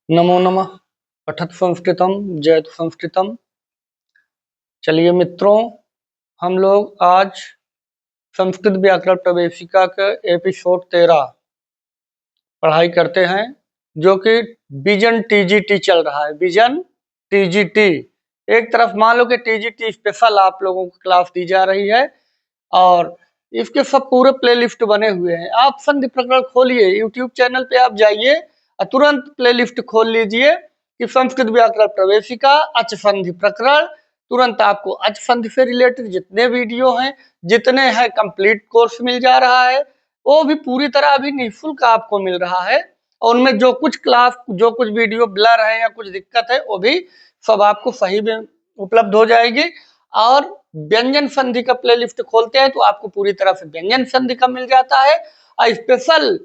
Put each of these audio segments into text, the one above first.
नमो नमः। पठत संस्कृतम जयतु संस्कृतम। चलिए मित्रों, हम लोग आज संस्कृत व्याकरण प्रवेशिका का एपिसोड 13 पढ़ाई करते हैं, जो कि विजन टीजीटी चल रहा है। विजन टीजीटी एक तरफ मान लो कि टीजीटी स्पेशल आप लोगों को क्लास दी जा रही है और इसके सब पूरे प्लेलिस्ट बने हुए हैं। आप संधि प्रकरण खोलिए, यूट्यूब चैनल पे आप जाइए और तुरंत प्लेलिस्ट खोल लीजिए कि संस्कृत व्याकरण प्रवेशिका अच संधि प्रकरण। तुरंत आपको अच संधि से रिलेटेड जितने वीडियो हैं, जितने हैं कंप्लीट कोर्स मिल जा रहा है। वो भी पूरी तरह अभी निःशुल्क आपको मिल रहा है और उनमें जो कुछ क्लास, जो कुछ वीडियो ब्लर है या कुछ दिक्कत है, वो भी सब आपको सही में उपलब्ध हो जाएगी। और व्यंजन संधि का प्लेलिस्ट खोलते हैं तो आपको पूरी तरह से व्यंजन संधि का मिल जाता है। और स्पेशल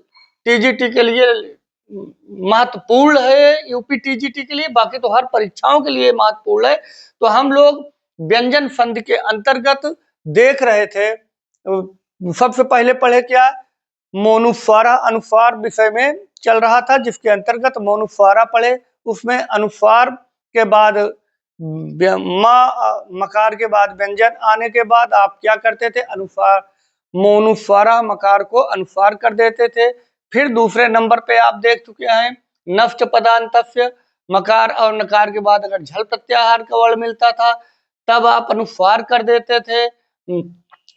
टीजीटी के लिए महत्वपूर्ण है, यूपी टीजीटी के लिए, बाकी तो हर परीक्षाओं के लिए महत्वपूर्ण है। तो हम लोग व्यंजन संधि के अंतर्गत देख रहे थे। सबसे पहले पढ़े क्या, मोनुस्वारा अनुस्वार विषय में चल रहा था, जिसके अंतर्गत मोनुस्वारा पढ़े। उसमें अनुस्वार के बाद मकार के बाद व्यंजन आने के बाद आप क्या करते थे, अनुस्वार मोनुस्वारा मकार को अनुस्वार कर देते थे। फिर दूसरे नंबर पे आप देख चुके हैं नष्ट पदांतस्य, मकार और नकार के बाद अगर झल प्रत्याहार का वर्ण मिलता था तब आप अनुस्वार कर देते थे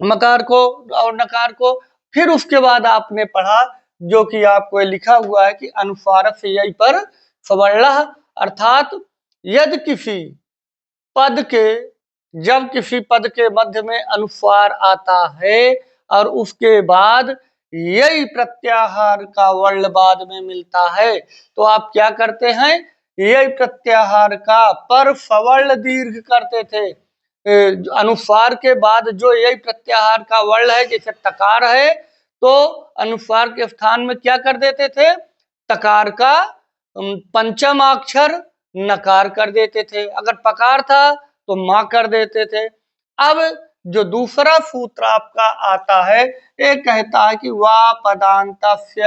मकार को और नकार को। फिर उसके बाद आपने पढ़ा, जो कि आपको लिखा हुआ है कि अनुस्वार से यही पर सवर्ण, अर्थात यदि किसी पद के, जब किसी पद के मध्य में अनुस्वार आता है और उसके बाद यही प्रत्याहार का वर्ण बाद में मिलता है, तो आप क्या करते हैं, यही प्रत्याहार का पर सवर्ण दीर्घ करते थे। अनुस्वार के बाद जो यही प्रत्याहार का वर्ण है, जैसे तकार है तो अनुस्वार के स्थान में क्या कर देते थे, तकार का पंचम अक्षर नकार कर देते थे। अगर पकार था तो मां कर देते थे। अब जो दूसरा सूत्र आपका आता है, ये कहता है कि वा पदांतस्य।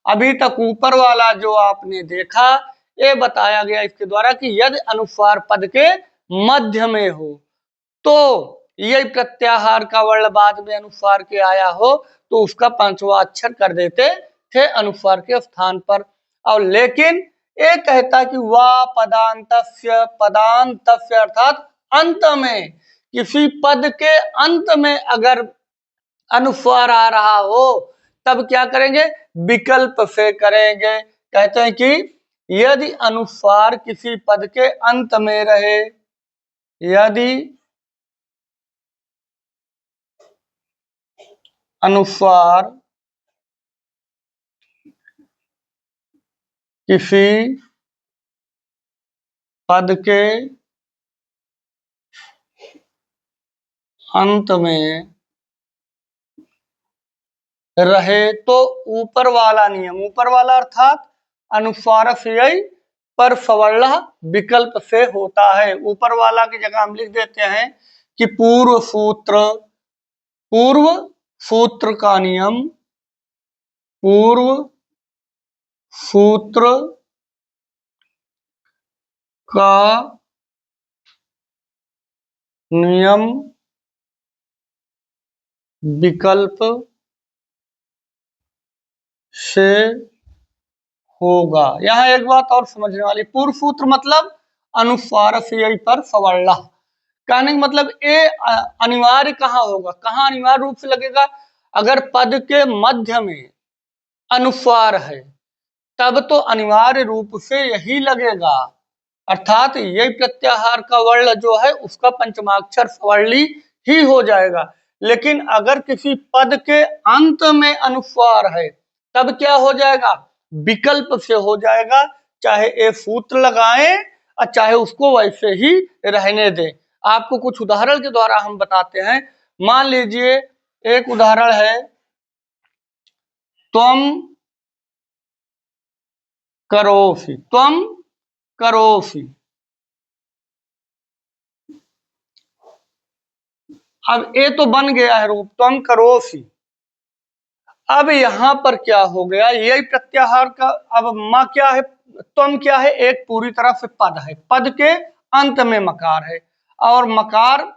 अभी तक ऊपर वाला जो आपने देखा, ये बताया गया इसके द्वारा कि यदि अनुस्वार पद के मध्य में हो तो यही प्रत्याहार का वर्ण बाद में अनुस्वार के आया हो तो उसका पांचवा अक्षर कर देते थे अनुस्वार के स्थान पर। और लेकिन ये कहता कि वा पदांतस्य, पदांतस्य अर्थात अंत में, किसी पद के अंत में अगर अनुस्वार आ रहा हो तब क्या करेंगे, विकल्प से करेंगे। कहते हैं कि यदि अनुस्वार किसी पद के अंत में रहे, यदि अनुस्वार किसी पद के अंत में रहे तो ऊपर वाला नियम, ऊपर वाला अर्थात अनुस्वार से पर सवर्ण विकल्प से होता है। ऊपर वाला की जगह हम लिख देते हैं कि पूर्व सूत्र का नियम, पूर्व सूत्र का नियम विकल्प से होगा। यहां एक बात और समझने वाली, पूर्व सूत्र मतलब अनुस्वार से पर सवर्ण, कहने का मतलब ये अनिवार्य कहाँ होगा, कहाँ अनिवार्य रूप से लगेगा, अगर पद के मध्य में अनुस्वार है तब तो अनिवार्य रूप से यही लगेगा, अर्थात यही प्रत्याहार का वर्ण जो है उसका पंचमाक्षर सवर्णी ही हो जाएगा। लेकिन अगर किसी पद के अंत में अनुस्वार है तब क्या हो जाएगा, विकल्प से हो जाएगा। चाहे ये सूत्र लगाएं और चाहे उसको वैसे ही रहने दें। आपको कुछ उदाहरण के द्वारा हम बताते हैं। मान लीजिए एक उदाहरण है, त्वम करोसि, त्वम करोसि। अब ये तो बन गया है रूप त्वम करोसि। अब यहां पर क्या हो गया, यही प्रत्याहार का, अब मां क्या है, त्वम क्या है, एक पूरी तरह से पद है, पद के अंत में मकार है, और मकार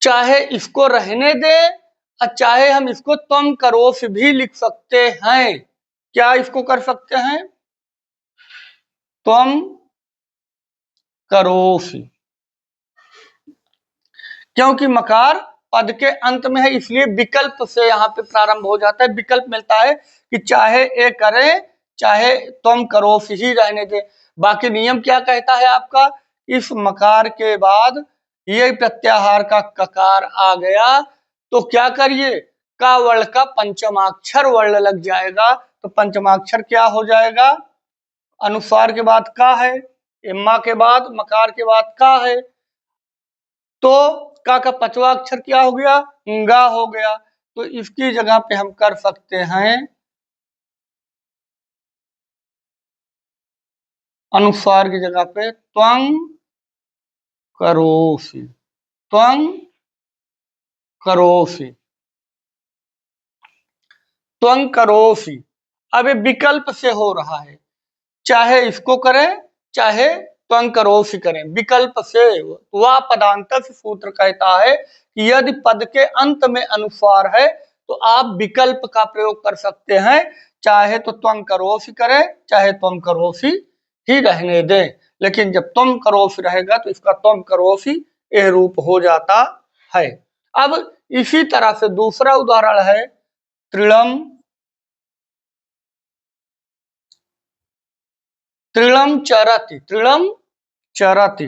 चाहे इसको रहने दे और चाहे हम इसको त्वम करोस भी लिख सकते हैं। क्या इसको कर सकते हैं, त्वम करोस, क्योंकि मकार पद के अंत में है, इसलिए विकल्प से यहाँ पे प्रारंभ हो जाता है। विकल्प मिलता है कि चाहे ए करे चाहे तुम करो ही रहने दे। बाकी नियम क्या कहता है आपका, इस मकार के बाद ये प्रत्याहार का ककार आ गया तो क्या करिए, का वर्ण का पंचमाक्षर वर्ण लग जाएगा। तो पंचमाक्षर क्या हो जाएगा, अनुस्वार के बाद का है, इम्मा के बाद मकार के बाद का है, तो का पांचवा अक्षर क्या हो गया, गा हो गया। तो इसकी जगह पे हम कर सकते हैं अनुस्वार की जगह पे त्वं करोसि, त्वं करोसि, त्वं करोसि। अब ये विकल्प से हो रहा है, चाहे इसको करें चाहे त्वं करोसि करें, विकल्प से। वह पदांतर सूत्र कहता है कि यदि पद के अंत में अनुस्वार है तो आप विकल्प का प्रयोग कर सकते हैं, चाहे तो त्वं करोसि करें चाहे त्वं करोसि ही रहने दें। लेकिन जब त्वं करोसि रहेगा तो इसका त्वं करोसि यह रूप हो जाता है। अब इसी तरह से दूसरा उदाहरण है त्रिणम, त्रिणम चरति, त्रिणम चरति।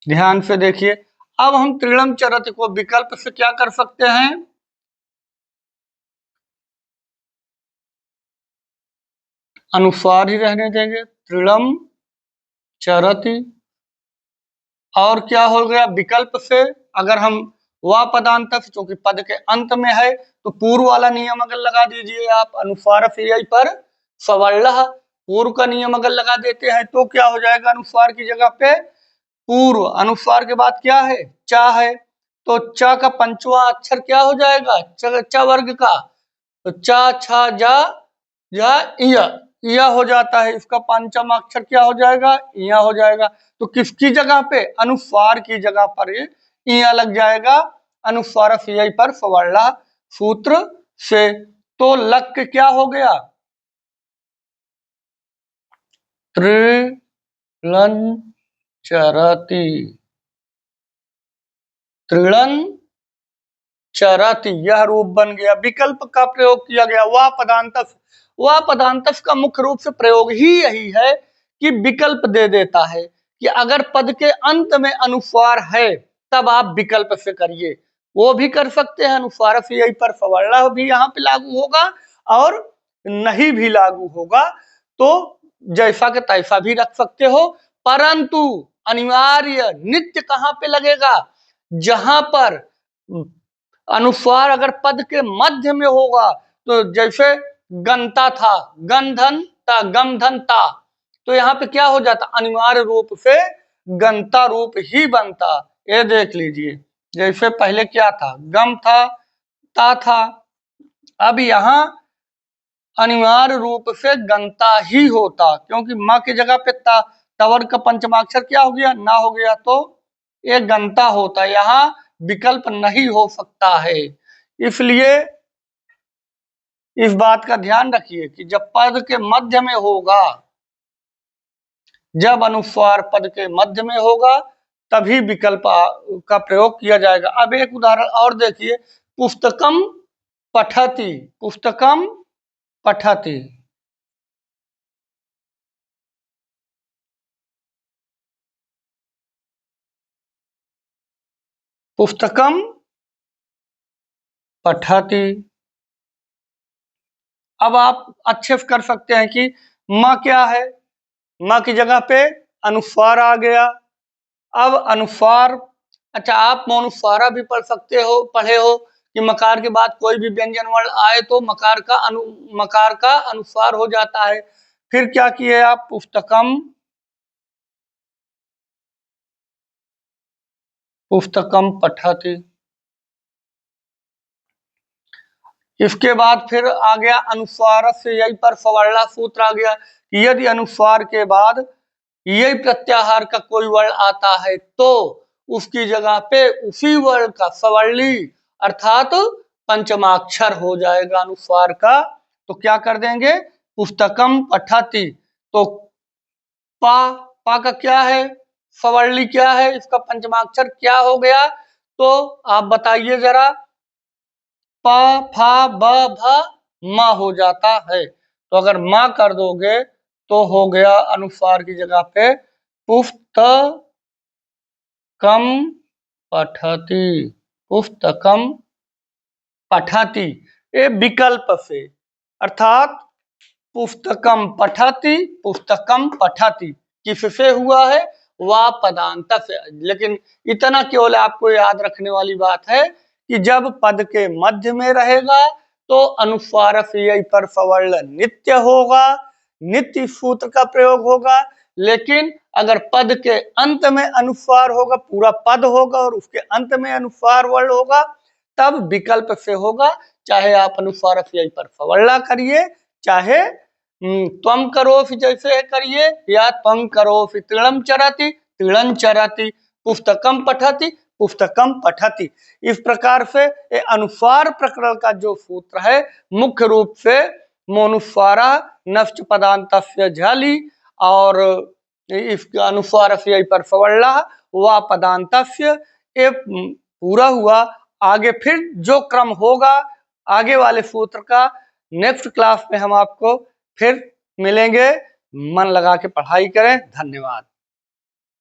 ध्यान से देखिए, अब हम त्रिणम चरति को विकल्प से क्या कर सकते हैं, अनुस्वार ही रहने देंगे, त्रिणम चरति। और क्या हो गया, विकल्प से अगर हम वा पदांत क्योंकि पद के अंत में है तो पूर्व वाला नियम अगर लगा दीजिए आप, अनुस्वार से पर सवर्ण, पूर्व का नियम अगर लगा देते हैं तो क्या हो जाएगा, अनुस्वार की जगह पे पूर्व, अनुस्वार के बाद क्या है, चा है, तो चा का पंचवा अक्षर क्या हो जाएगा, च वर्ग का, तो चा छा जा या हो जाता है, इसका पंचम अक्षर क्या हो जाएगा, या हो जाएगा। तो किसकी जगह पे, अनुस्वार की जगह पर या लग जाएगा, अनुस्वार पर सवर्ण सूत्र से। तो लक क्या हो गया, त्रिलन चरति, त्रिलन चरति, यह रूप बन गया। विकल्प का प्रयोग किया गया, वह पदांतस, वह पदांतस का मुख्य रूप से प्रयोग ही यही है कि विकल्प दे देता है कि अगर पद के अंत में अनुस्वार है तब आप विकल्प से करिए। वो भी कर सकते हैं, अनुस्वार से यही पर सवर्ण भी यहाँ पे लागू होगा और नहीं भी लागू होगा, तो जैसा के तैसा भी रख सकते हो। परंतु अनिवार्य नित्य कहाँ पे लगेगा, जहां पर अनुस्वार अगर पद के मध्य में होगा, तो जैसे गंता था, गंधन ता, गमधन ता, तो यहाँ पे क्या हो जाता, अनिवार्य रूप से गंता रूप ही बनता। ये देख लीजिए, जैसे पहले क्या था, गम था, ता था, अब यहाँ अनिवार्य रूप से गंता ही होता, क्योंकि माँ की जगह पे ता, तवर का पंचमाक्षर क्या हो गया, ना हो गया, तो ये गंता होता, यहाँ विकल्प नहीं हो सकता है। इसलिए इस बात का ध्यान रखिए कि जब पद के मध्य में होगा, जब अनुस्वार पद के मध्य में होगा तभी विकल्प का प्रयोग किया जाएगा। अब एक उदाहरण और देखिए, पुस्तकम पठति, पुस्तकम पठति, पुस्तकम पठति। अब आप अच्छे से कर सकते हैं कि माँ क्या है, माँ की जगह पे अनुस्वार आ गया। अब अनुस्वार, अच्छा आप मौनुस्वारा भी पढ़ सकते हो, पढ़े हो कि मकार के बाद कोई भी व्यंजन वर्ण आए तो मकार का अनुस्वार हो जाता है। फिर क्या किए आप, पुस्तकम, पुस्तकम पठति। इसके बाद फिर आ गया अनुस्वार से यही पर सवर्णा सूत्र आ गया कि यदि अनुस्वार के बाद यही प्रत्याहार का कोई वर्ण आता है तो उसकी जगह पे उसी वर्ण का सवर्णी अर्थात पंचमाक्षर हो जाएगा अनुस्वार का। तो क्या कर देंगे, पुस्तकम पठति, तो पा का क्या है, सवर्णी क्या है, इसका पंचमाक्षर क्या हो गया, तो आप बताइए जरा। प फा ब भ म हो जाता है। तो अगर म कर दोगे तो हो गया अनुस्वार की जगह पे पुस्तकम पठति, पुस्तकम पठति। ये विकल्प से, अर्थात पुस्तकम पठति, पुस्तकम पठति किससे हुआ है, वा पदांत से। लेकिन इतना केवल आपको याद रखने वाली बात है कि जब पद के मध्य में रहेगा तो अनुस्वार से यही पर सवर्ण नित्य होगा, नित्य सूत्र का प्रयोग होगा। लेकिन अगर पद के अंत में अनुस्वार होगा, पूरा पद होगा और उसके अंत में अनुस्वार वर्ण होगा, तब विकल्प से होगा। चाहे आप अनुस्वार से यही पर सवर्णा करिए, चाहे त्वम करोफि जैसे करिए, या त्वं करोफि तृणं चरति, तृणं चरति, पुस्तकम पठति, पुस्तकम पठति। इस प्रकार से ये अनुस्वार प्रकरण का जो सूत्र है मुख्य रूप से मोनुस्वारा नश्च पदान्तस्य झलि और इसका अनुस्वार से पर सवर्णा व पदान्तस्य, ये पूरा हुआ। आगे फिर जो क्रम होगा आगे वाले सूत्र का नेक्स्ट क्लास में हम आपको फिर मिलेंगे। मन लगा के पढ़ाई करें। धन्यवाद।